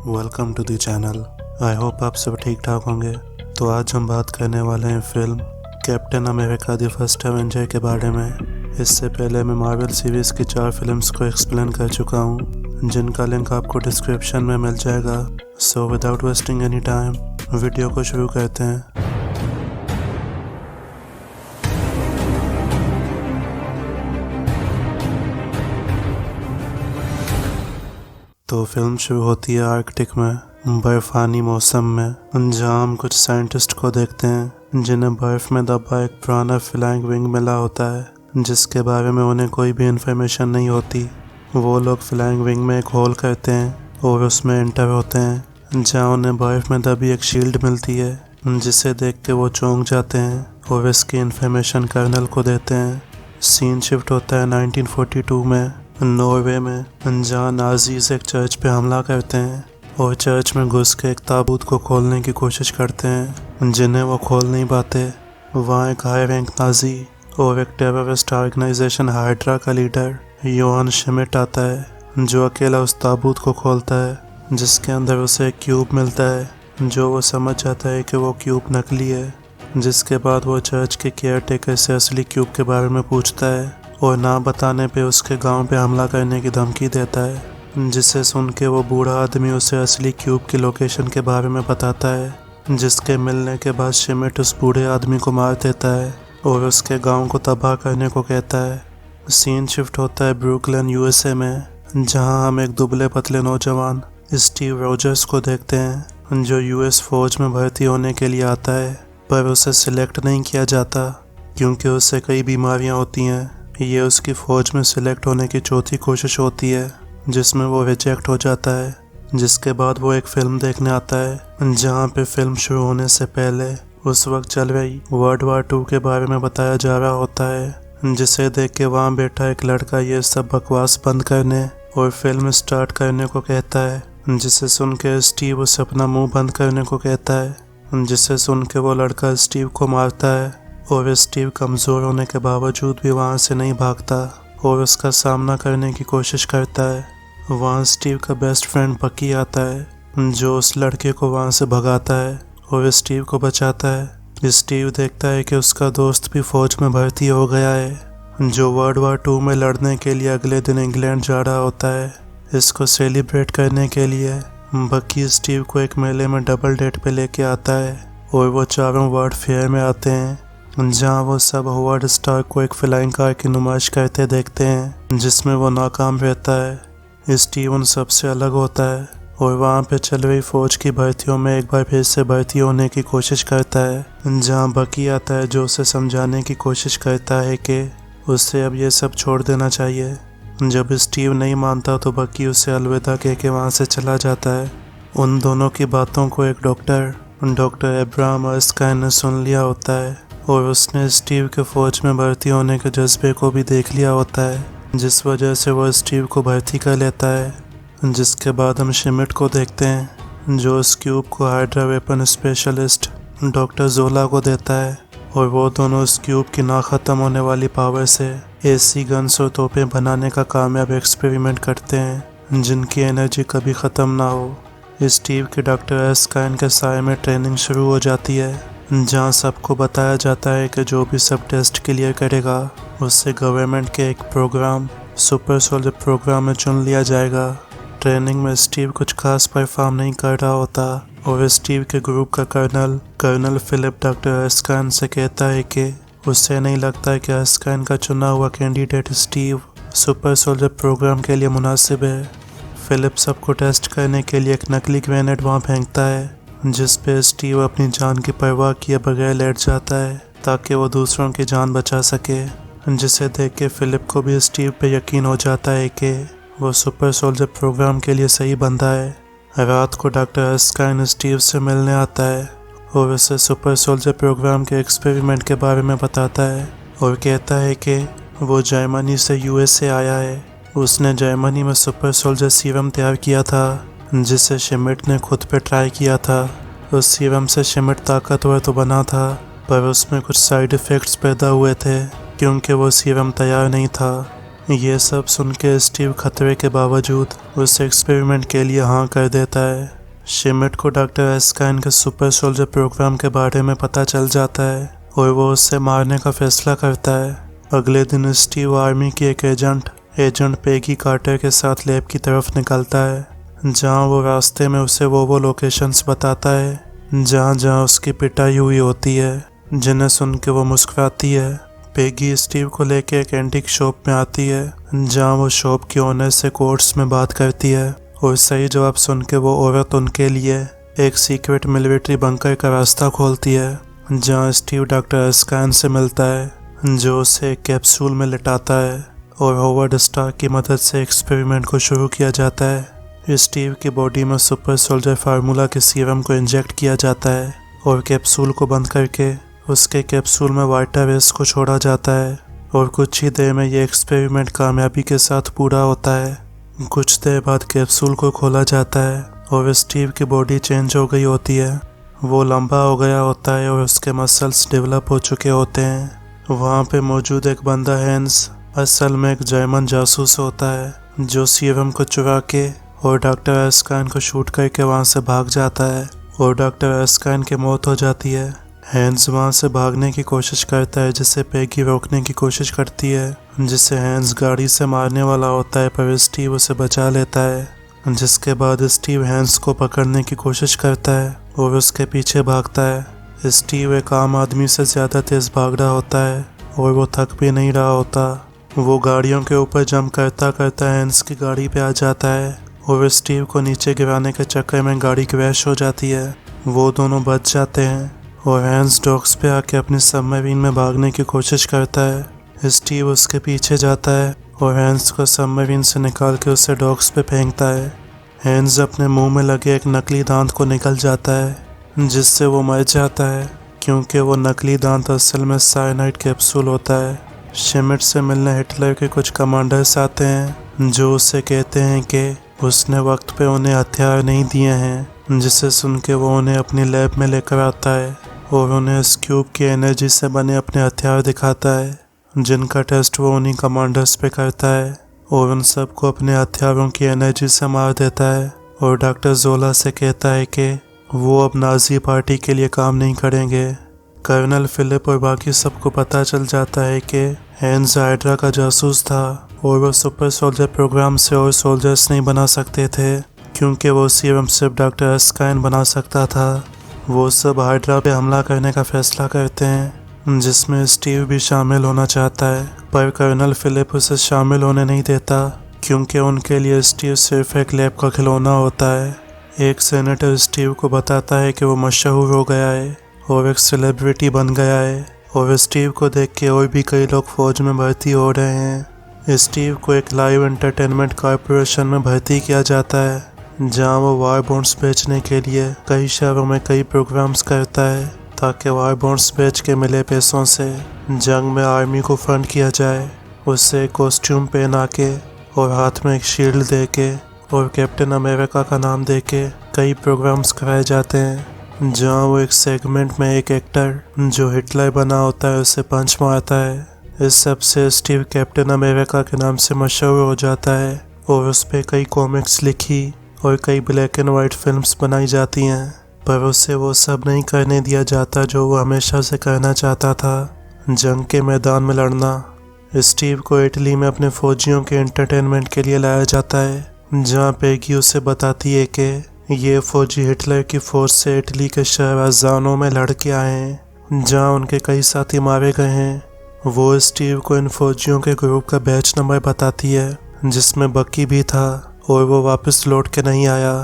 Welcome to the channel. I hope आप सब ठीक ठाक होंगे। तो आज हम बात करने वाले हैं film captain America the first Avenger के बारे में। इससे पहले मैं मार्वल सीरीज़ की 4 फिल्म्स को एक्सप्लेन कर चुका हूँ, जिनका लिंक आपको डिस्क्रिप्शन में मिल जाएगा। So without wasting any time video को शुरू करते हैं। तो फिल्म शुरू होती है आर्कटिक में, बर्फानी मौसम में, जहाँ हम कुछ साइंटिस्ट को देखते हैं जिन्हें बर्फ में दबा एक पुराना फ्लाइंग विंग मिला होता है, जिसके बारे में उन्हें कोई भी इंफॉर्मेशन नहीं होती। वो लोग फ्लाइंग विंग में एक होल करते हैं और उसमें एंटर होते हैं, जहाँ उन्हें बर्फ में दबी एक शील्ड मिलती है, जिसे देख के वो चौंक जाते हैं और इसकी इंफॉर्मेशन कर्नल को देते हैं। सीन शिफ्ट होता है 1942 में नॉर्वे में, जहाँ नाजीज एक चर्च पे हमला करते हैं और चर्च में घुस के एक ताबूत को खोलने की कोशिश करते हैं, जिन्हें वो खोल नहीं पाते। वहाँ एक हाई रैंक नाजी और एक टेररिस्ट ऑर्गेनाइजेशन हाइड्रा का लीडर योहान शिमिट आता है, जो अकेला उस ताबूत को खोलता है, जिसके अंदर उसे एक क्यूब मिलता है, जो वो समझ जाता है कि वो क्यूब नकली है। जिसके बाद वो चर्च के केयर टेकर से असली क्यूब के बारे में पूछता है और ना बताने पे उसके गांव पे हमला करने की धमकी देता है, जिसे सुन के वो बूढ़ा आदमी उसे असली क्यूब की लोकेशन के बारे में बताता है, जिसके मिलने के बाद शिमिट उस बूढ़े आदमी को मार देता है और उसके गांव को तबाह करने को कहता है। सीन शिफ्ट होता है ब्रुकलिन यूएसए में, जहां हम एक दुबले पतले नौजवान स्टीव रोजर्स को देखते हैं, जो यूएस फौज में भर्ती होने के लिए आता है, पर उसे सिलेक्ट नहीं किया जाता क्योंकि उससे कई बीमारियां होती हैं। ये उसकी फौज में सिलेक्ट होने की चौथी कोशिश होती है, जिसमें वो रिजेक्ट हो जाता है। जिसके बाद वो एक फिल्म देखने आता है, जहाँ पे फिल्म शुरू होने से पहले उस वक्त चल रही वर्ल्ड वार 2 के बारे में बताया जा रहा होता है, जिसे देख के वहाँ बैठा एक लड़का ये सब बकवास बंद करने और फिल्म स्टार्ट करने को कहता है, जिसे सुन के स्टीव उसे अपना मुंह बंद करने को कहता है, जिसे सुन के वो लड़का स्टीव को मारता है और स्टीव कमज़ोर होने के बावजूद भी वहाँ से नहीं भागता और उसका सामना करने की कोशिश करता है। वहाँ स्टीव का बेस्ट फ्रेंड बकी आता है, जो उस लड़के को वहाँ से भगाता है और स्टीव को बचाता है। स्टीव देखता है कि उसका दोस्त भी फौज में भर्ती हो गया है, जो वर्ल्ड वार 2 में लड़ने के लिए अगले दिन इंग्लैंड जा रहा होता है। इसको सेलिब्रेट करने के लिए बकी स्टीव को एक मेले में डबल डेट पे लेके आता है और वो चारों वर्ल्ड फेयर में आते हैं, जहाँ वो सब होवर्ड स्टार्क को एक फ्लाइंग कार की नुमाइश करते देखते हैं, जिसमें वो नाकाम रहता है। स्टीव उन सबसे अलग होता है और वहाँ पे चल रही फौज की भर्तियों में एक बार फिर से भर्ती होने की कोशिश करता है, जहाँ बकी आता है, जो उसे समझाने की कोशिश करता है कि उससे अब ये सब छोड़ देना चाहिए। जब स्टीव नहीं मानता तो बकी उसे अलविदा कह के वहाँ से चला जाता है। उन दोनों की बातों को एक डॉक्टर अब्राहम अर्स्काइन ने सुन लिया होता है और उसने स्टीव के फौज में भर्ती होने के जज्बे को भी देख लिया होता है, जिस वजह से वह स्टीव को भर्ती कर लेता है। जिसके बाद हम शिमिट को देखते हैं, जो उस क्यूब को हाइड्रा वेपन स्पेशलिस्ट डॉक्टर जोला को देता है और वो दोनों उस क्यूब की ना ख़त्म होने वाली पावर से एसी गन्स और तोपें बनाने का कामयाब एक्सपेरिमेंट करते हैं, जिनकी एनर्जी कभी ख़त्म ना हो। स्टीव की डॉक्टर अर्स्काइन के साय में ट्रेनिंग शुरू हो जाती है, जहाँ सबको बताया जाता है कि जो भी सब टेस्ट क्लियर करेगा उससे गवर्नमेंट के एक प्रोग्राम सुपर सोल्जर प्रोग्राम में चुन लिया जाएगा। ट्रेनिंग में स्टीव कुछ खास परफॉर्म नहीं कर रहा होता और स्टीव के ग्रुप का कर्नल फिलिप डॉक्टर अर्स्काइन से कहता है कि उससे नहीं लगता है कि अर्स्काइन का चुना हुआ candidate Steve super soldier program के लिए मुनासिब है। फिलिप सबको टेस्ट करने के लिए एक नकली ग्रेनेड वहाँ फेंकता है, जिस पे स्टीव अपनी जान की परवाह किए बगैर लेट जाता है ताकि वो दूसरों की जान बचा सके। जिसे देख के फिलिप को भी स्टीव पे यकीन हो जाता है कि वो सुपर सोल्जर प्रोग्राम के लिए सही बंदा है। रात को डॉक्टर अर्स्काइन स्टीव से मिलने आता है और उसे सुपर सोल्जर प्रोग्राम के एक्सपेरिमेंट के बारे में बताता है और कहता है कि वो जर्मनी से यूएसए आया है। उसने जर्मनी में सुपर सोल्जर सीरम तैयार किया था, जिसे शिमिट ने खुद पे ट्राई किया था। उस सीरम से शिमिट ताकतवर तो बना था, पर उसमें कुछ साइड इफ़ेक्ट्स पैदा हुए थे क्योंकि वो सीरम तैयार नहीं था। ये सब सुन के स्टीव खतरे के बावजूद उस एक्सपेरिमेंट के लिए हाँ कर देता है। शिमिट को डॉक्टर एस्काइन के सुपर सोल्जर प्रोग्राम के बारे में पता चल जाता है और वो उससे मारने का फैसला करता है। अगले दिन स्टीव आर्मी की एक एजेंट पेगी कार्टर के साथ लैब की तरफ निकलता है, जहाँ वो रास्ते में उसे वो लोकेशंस बताता है जहाँ उसकी पिटाई हुई होती है, जिन्हें सुन के वो मुस्कुराती है। पेगी स्टीव को लेके एक एंटीक शॉप में आती है, जहाँ वो शॉप के ओनर से कोर्ट्स में बात करती है और सही जवाब सुन के वो औरत उनके लिए एक सीक्रेट मिलिट्री बंकर का रास्ता खोलती है, जहाँ स्टीव डॉक्टर एस्काइन से मिलता है, जो उसे एक कैप्सूल में लिटाता है और होवर्ड स्टार्क की मदद से एक्सपेरिमेंट को शुरू किया जाता है। स्टीव की बॉडी में सुपर सोल्जर फार्मूला के सीरम को इंजेक्ट किया जाता है और कैप्सूल को बंद करके उसके कैप्सूल में वाइटा रेस को छोड़ा जाता है और कुछ ही देर में ये एक्सपेरिमेंट कामयाबी के साथ पूरा होता है। कुछ देर बाद कैप्सूल को खोला जाता है और स्टीव की बॉडी चेंज हो गई होती है। वो लंबा हो गया होता है और उसके मसल्स डेवलप हो चुके होते हैं। वहाँ पे मौजूद एक बंदा हैंस असल में एक जर्मन जासूस होता है, जो सीरम को चुरा के और डॉक्टर एस्काइन को शूट करके वहाँ से भाग जाता है और डॉक्टर एस्काइन की मौत हो जाती है। हैंस वहाँ से भागने की कोशिश करता है, जिसे पेगी रोकने की कोशिश करती है, जिसे हैंस गाड़ी से मारने वाला होता है, पर स्टीव उसे बचा लेता है। जिसके बाद स्टीव हैंस को पकड़ने की कोशिश करता है और उसके पीछे भागता है। स्टीव एक आम आदमी से ज़्यादा तेज़ भाग रहा होता है और वो थक भी नहीं रहा होता। वो गाड़ियों के ऊपर जंप करता करता हैंस की गाड़ी पे आ जाता है और स्टीव को नीचे गिराने के चक्कर में गाड़ी क्रैश हो जाती है। वो दोनों बच जाते हैं और हैंस डॉक्स पे आके अपनी सबमरीन में भागने की कोशिश करता है। स्टीव उसके पीछे जाता है और हैंस को सबमरीन से निकाल के उसे डॉक्स पे फेंकता है। हैंस अपने मुंह में लगे एक नकली दांत को निकल जाता है, जिससे वो मर जाता है, क्योंकि वो नकली दांत असल में साइनाइड कैप्सूल होता है। शिमिट से मिलने हिटलर के कुछ कमांडर्स आते हैं, जो उसे कहते हैं कि उसने वक्त पे उन्हें हथियार नहीं दिए हैं, जिसे सुन के वो उन्हें अपनी लैब में लेकर आता है और उन्हें इस क्यूब की एनर्जी से बने अपने हथियार दिखाता है, जिनका टेस्ट वो उन्हीं कमांडर्स पे करता है और उन सबको अपने हथियारों की एनर्जी से मार देता है और डॉक्टर जोला से कहता है कि वो अब नाजी पार्टी के लिए काम नहीं करेंगे। कर्नल फिलिप और बाकी सबको पता चल जाता है कि हैंस हाइड्रा का जासूस था और वो सुपर सोल्जर प्रोग्राम से और सोल्जर्स नहीं बना सकते थे, क्योंकि वो सीरम सिर्फ डॉक्टर एस्काइन बना सकता था। वो सब हाइड्रा पे हमला करने का फैसला करते हैं, जिसमें स्टीव भी शामिल होना चाहता है, पर कर्नल फिलिप उसे शामिल होने नहीं देता, क्योंकि उनके लिए स्टीव सिर्फ एक लैब का खिलौना होता है। एक सेनेटर स्टीव को बताता है कि वो मशहूर हो गया है और एक सेलिब्रिटी बन गया है और स्टीव को देख के और भी कई लोग फौज में भर्ती हो रहे हैं। स्टीव को एक लाइव एंटरटेनमेंट कॉरपोरेशन में भर्ती किया जाता है, जहाँ वो वार बॉन्ड्स बेचने के लिए कई शहरों में कई प्रोग्राम्स करता है, ताकि वार बॉन्ड्स बेच के मिले पैसों से जंग में आर्मी को फंड किया जाए। उससे कॉस्ट्यूम पहना के और हाथ में एक शील्ड दे के और कैप्टन अमेरिका का नाम दे के कई प्रोग्राम्स कराए जाते हैं, जहाँ वो एक सेगमेंट में एक एक्टर जो हिटलर बना होता है उसे पंच मारता है। इस सब से स्टीव कैप्टन अमेरिका के नाम से मशहूर हो जाता है और उस पर कई कॉमिक्स लिखी और कई ब्लैक एंड वाइट फिल्म्स बनाई जाती हैं, पर उसे वो सब नहीं करने दिया जाता जो वो हमेशा से करना चाहता था, जंग के मैदान में लड़ना। स्टीव को इटली में अपने फौजियों के एंटरटेनमेंट के लिए लाया जाता है, जहाँ पेगी उसे बताती है कि ये फौजी हिटलर की फोर्स से इटली के शहर अजानो में लड़ के आए हैं, जहाँ उनके कई साथी मारे गए हैं। वो स्टीव को इन फौजियों के ग्रुप का बैच नंबर बताती है, जिसमें बकी भी था और वो वापस लौट के नहीं आया।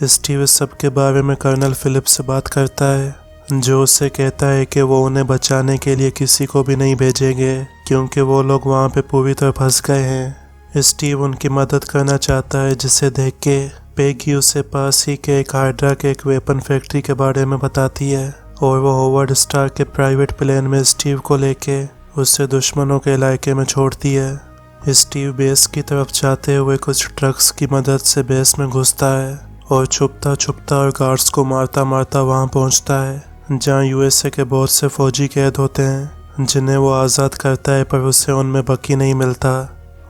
स्टीव इस सब के बारे में कर्नल फिलिप से बात करता है, जो उससे कहता है कि वो उन्हें बचाने के लिए किसी को भी नहीं भेजेंगे, क्योंकि वो लोग वहाँ पे पूरी तरह फंस गए हैं। स्टीव उनकी मदद करना चाहता है, जिसे देख के पेगी उसे पास ही के एक हाइड्रा के एक वेपन फैक्ट्री के बारे में बताती है और वो होवर्ड स्टार्क के प्राइवेट प्लेन में स्टीव को लेके उसे दुश्मनों के इलाके में छोड़ती है। स्टीव बेस की तरफ जाते हुए कुछ ट्रक्स की मदद से बेस में घुसता है और छुपता छुपता और गार्ड्स को मारता मारता वहां पहुंचता है, जहां यूएसए के बहुत से फौजी कैद होते हैं, जिन्हें वो आज़ाद करता है, पर उसे उनमें बकी नहीं मिलता।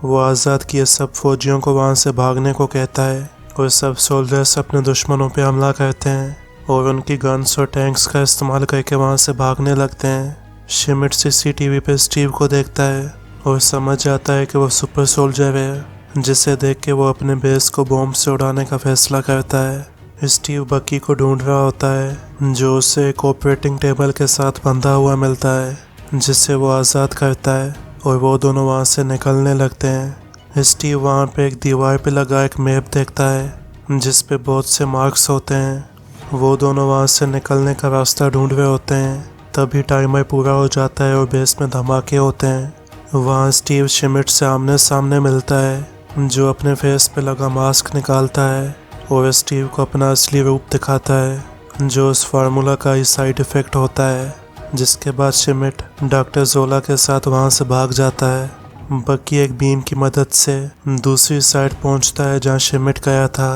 वो आज़ाद किए सब फौजियों को वहाँ से भागने को कहता है और सब सोल्जर्स अपने दुश्मनों पे हमला करते हैं और उनकी गन्स और टैंक्स का इस्तेमाल करके वहाँ से भागने लगते हैं। शिमिट सीसीटीवी पे स्टीव को देखता है और समझ जाता है कि वो सुपर सोल्जर है, जिसे देख के वो अपने बेस को बॉम्ब से उड़ाने का फैसला करता है। स्टीव बकी को ढूंढ रहा होता है जो उसे एक ऑपरेटिंग टेबल के साथ बंधा हुआ मिलता है, जिसे वो आज़ाद करता है और वो दोनों वहाँ से निकलने लगते हैं। स्टीव वहाँ पे एक दीवार पे लगा एक मैप देखता है जिस पे बहुत से मार्क्स होते हैं। वो दोनों वहाँ से निकलने का रास्ता ढूंढ रहे होते हैं। तभी टाइमर पूरा हो जाता है और बेस में धमाके होते हैं। वहाँ स्टीव शिमिट से आमने सामने मिलता है जो अपने फेस पे लगा मास्क निकालता है और स्टीव को अपना असली रूप दिखाता है जो उस फार्मूला का ही साइड इफेक्ट होता है। जिसके बाद शिमिट डॉक्टर जोला के साथ वहाँ से भाग जाता है। बकी एक बीम की मदद से दूसरी साइड पहुँचता है जहाँ शिमिट गया था,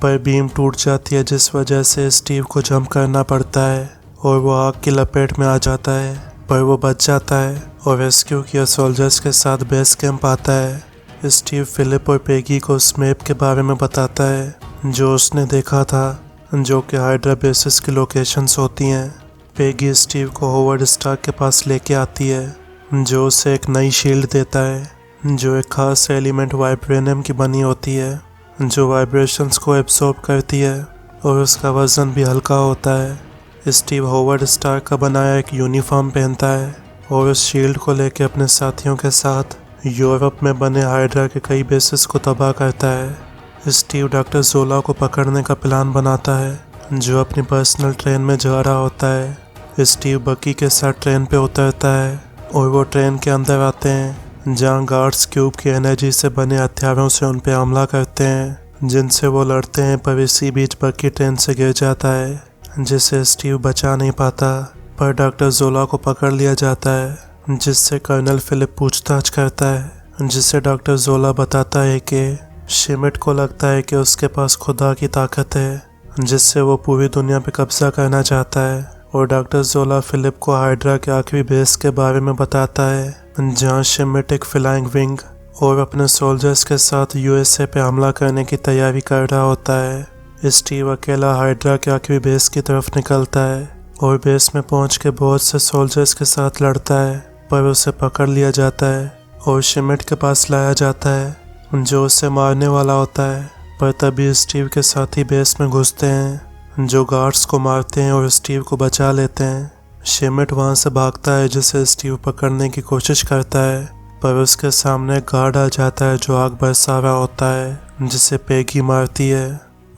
पर बीम टूट जाती है जिस वजह से स्टीव को जंप करना पड़ता है और वो आग की लपेट में आ जाता है, पर वो बच जाता है और रेस्क्यू किया सोल्जर्स के साथ बेस कैंप आता है। स्टीव फिलिप और पेगी को उस मैप के बारे में बताता है जो उसने देखा था, जो कि हाइड्रा बेसिस की लोकेशंस होती हैं। पेगी स्टीव को होवर्ड स्टार्क के पास लेके आती है जो उसे एक नई शील्ड देता है जो एक खास एलिमेंट वाइब्रेनियम की बनी होती है जो वाइब्रेशंस को एब्सॉर्ब करती है और उसका वजन भी हल्का होता है। स्टीव होवर्ड स्टार्क का बनाया एक यूनिफॉर्म पहनता है और उस शील्ड को लेकर अपने साथियों के साथ यूरोप में बने हाइड्रा के कई बेसिस को तबाह करता है। स्टीव डॉक्टर जोला को पकड़ने का प्लान बनाता है जो अपनी पर्सनल ट्रेन में जा रहा होता है। स्टीव बकी के साथ ट्रेन पे उतरता है और वो ट्रेन के अंदर आते हैं जहाँ गार्ड्स क्यूब की एनर्जी से बने हथियारों से उन पे हमला करते हैं जिनसे वो लड़ते हैं, पर इसी बीच बकी ट्रेन से गिर जाता है जिसे स्टीव बचा नहीं पाता, पर डॉक्टर जोला को पकड़ लिया जाता है जिससे कर्नल फिलिप पूछताछ करता है, जिसे डॉक्टर जोला बताता है कि शिमिट को लगता है कि उसके पास खुदा की ताकत है जिससे वो पूरी दुनिया पे कब्जा करना चाहता है। और डॉक्टर जोला फिलिप को हाइड्रा के आखिरी बेस के बारे में बताता है जहाँ शिमिट एक फ्लाइंग विंग और अपने सोल्जर्स के साथ यूएसए पे हमला करने की तैयारी कर रहा होता है। स्टीव अकेला हाइड्रा के आखिरी बेस की तरफ निकलता है और बेस में पहुंच के बहुत से सोल्जर्स के साथ लड़ता है, पर उसे पकड़ लिया जाता है और शिमिट के पास लाया जाता है जो उसे मारने वाला होता है। पर तभी स्टीव के साथी बेस में घुसते हैं जो गार्ड्स को मारते हैं और स्टीव को बचा लेते हैं। शिमिट वहां से भागता है जिसे स्टीव पकड़ने की कोशिश करता है, पर उसके सामने गार्ड आ जाता है जो आग बरसा रहा होता है जिसे पेगी मारती है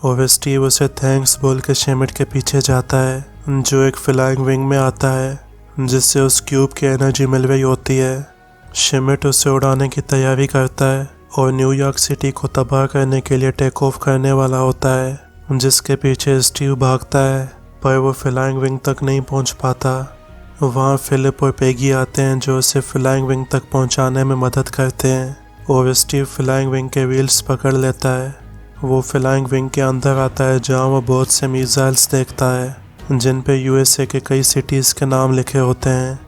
और स्टीव उसे थैंक्स बोल के शिमिट के पीछे जाता है जो एक फ्लाइंग विंग में आता है जिससे उस क्यूब की एनर्जी मिल रही होती है। शिमिट उसे उड़ाने की तैयारी करता है और न्यूयॉर्क सिटी को तबाह करने के लिए टेक ऑफ करने वाला होता है, जिसके पीछे स्टीव भागता है, पर वो फ्लाइंग विंग तक नहीं पहुंच पाता। वहाँ फिलिप और पेगी आते हैं जो उसे फ्लाइंग विंग तक पहुंचाने में मदद करते हैं और स्टीव फ्लाइंग विंग के व्हील्स पकड़ लेता है। वो फ्लाइंग विंग के अंदर आता है जहाँ वो बहुत से मिसाइल्स देखता है जिन पे यूएसए के कई सिटीज़ के नाम लिखे होते हैं।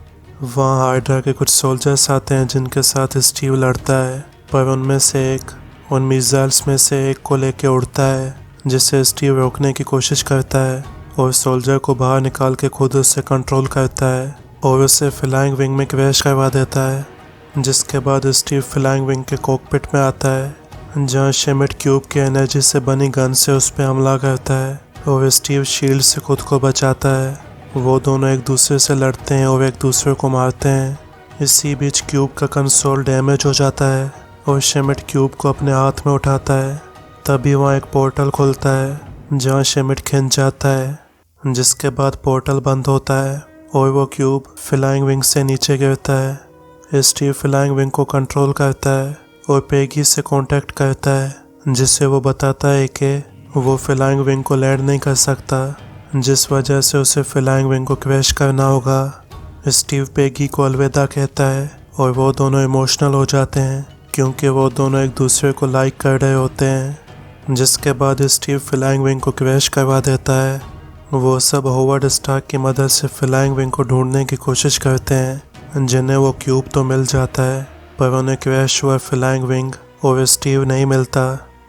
वहाँ हाइड्रा के कुछ सोल्जर्स आते हैं जिनके साथ स्टीव लड़ता है, पर उनमें से एक उन मिसाइल्स में से एक को लेके उड़ता है जिसे स्टीव रोकने की कोशिश करता है और सोल्जर को बाहर निकाल के खुद उससे कंट्रोल करता है और उसे फ्लाइंग विंग में क्रैश करवा देता है। जिसके बाद स्टीव फ्लाइंग विंग के कॉकपिट में आता है जहाँ शिमिट क्यूब की एनर्जी से बनी गन से उस पर हमला करता है और स्टीव शील्ड से खुद को बचाता है। वो दोनों एक दूसरे से लड़ते हैं और एक दूसरे को मारते हैं। इसी बीच क्यूब का कंसोल डैमेज हो जाता है और शिमिट क्यूब को अपने हाथ में उठाता है। तभी वहाँ एक पोर्टल खुलता है जहाँ शिमिट खिंच जाता है, जिसके बाद पोर्टल बंद होता है और वो क्यूब फ्लाइंग विंग से नीचे गिरता है। स्टीव फ्लाइंग विंग को कंट्रोल करता है और पेगी से कांटेक्ट करता है जिससे वो बताता है कि वो फ्लाइंग विंग को लैंड नहीं कर सकता, जिस वजह से उसे फ्लाइंग विंग को क्रैश करना होगा। स्टीव पेगी को अलविदा कहता है और वो दोनों इमोशनल हो जाते हैं क्योंकि वो दोनों एक दूसरे को लाइक कर रहे होते हैं। जिसके बाद स्टीव फ्लाइंग विंग को क्रैश करवा देता है। वो सब होवर्ड स्टार्क की मदद से फ्लाइंग विंग को ढूंढने की कोशिश करते हैं जिन्हें वो क्यूब तो मिल जाता है, पर उन्हें क्रैश हुआ फ्लाइंग विंग और स्टीव नहीं मिलता,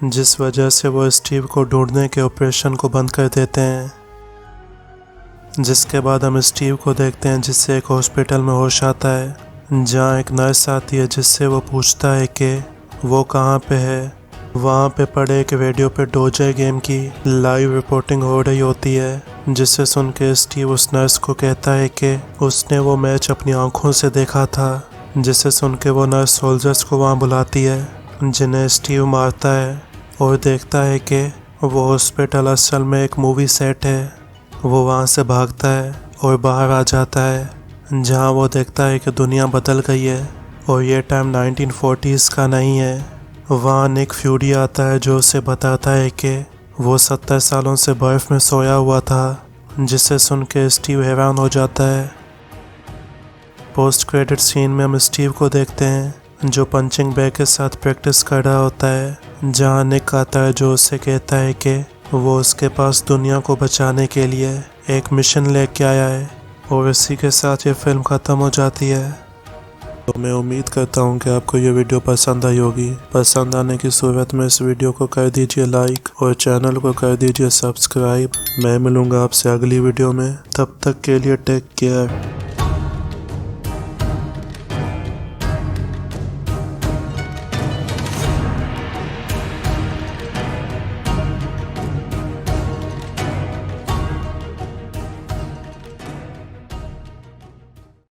जिस वजह से वो स्टीव को ढूंढने के ऑपरेशन को बंद कर देते हैं। जिसके बाद हम स्टीव को देखते हैं जिससे एक हॉस्पिटल में होश आता है, जहाँ एक नर्स आती है जिससे वो पूछता है कि वो कहाँ पे है। वहाँ पे पड़े एक रेडियो पे डोजे गेम की लाइव रिपोर्टिंग हो रही होती है, जिसे सुन के स्टीव उस नर्स को कहता है कि उसने वो मैच अपनी आंखों से देखा था। जिसे सुन के वो नर्स सोल्जर्स को वहाँ बुलाती है, जिन्हें स्टीव मारता है और देखता है कि वो हॉस्पिटल असल में एक मूवी सेट है। वो वहाँ से भागता है और बाहर आ जाता है, जहाँ वो देखता है कि दुनिया बदल गई है और ये टाइम 1940s का नहीं है। वहाँ निक फ्यूरी आता है जो उसे बताता है कि वो 70 सालों से बर्फ में सोया हुआ था, जिसे सुन के स्टीव हैरान हो जाता है। पोस्ट क्रेडिट सीन में हम स्टीव को देखते हैं जो पंचिंग बैग के साथ प्रैक्टिस कर रहा होता है, जहाँ निक आता है जो उसे कहता है कि वो उसके पास दुनिया को बचाने के लिए एक मिशन लेके आया है। और इसी के साथ ये फिल्म ख़त्म हो जाती है। तो मैं उम्मीद करता हूँ कि आपको ये वीडियो पसंद आई होगी। पसंद आने की सूरत में इस वीडियो को कर दीजिए लाइक और चैनल को कर दीजिए सब्सक्राइब। मैं मिलूँगा आपसे अगली वीडियो में, तब तक के लिए टेक केयर।